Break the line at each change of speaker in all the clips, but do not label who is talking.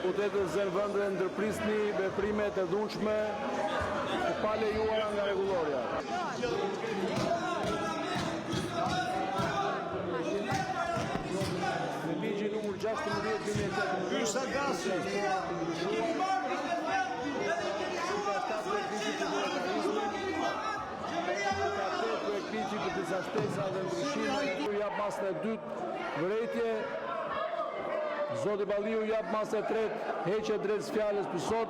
deputetët zënë vëndë ndërprisni veprimet e dhunshme të palejuara nga rregulloria. Në ligjin numër 16/2018.
Yrsa Gasi.
Ligji për disa shtesa dhe ndryshime, jap masën e dytë vërejtje, Zoti Balliu jap masën e tretë heqje drejt fjalës për sot,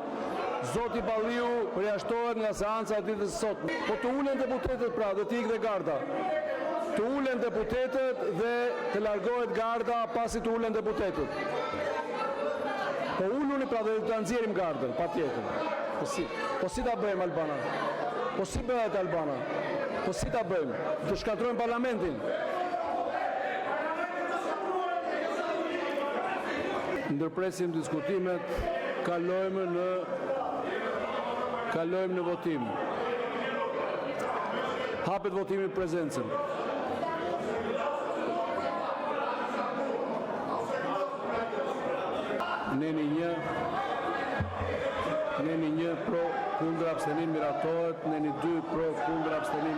Zoti Balliu përjashtohet nga seanca e ditës së sotme. Po të ulen deputetët pra dhe të ikë dhe garda. Të ulen deputetët dhe të largohet garda pasi të ulen deputetët. Po uluni pra dhe të nxjerrim gardën, patjetër. Po si ta bëjmë Albana? Po si bëhet Albana? Po si ta bëjmë? Të shkatrojmë parlamentin? Ndërpresim diskutimet, kalojmë në votim. Hapet votimi prezencën. Neni 1 pro, kundër abstenim miratohet, neni 2 pro, kundër abstenim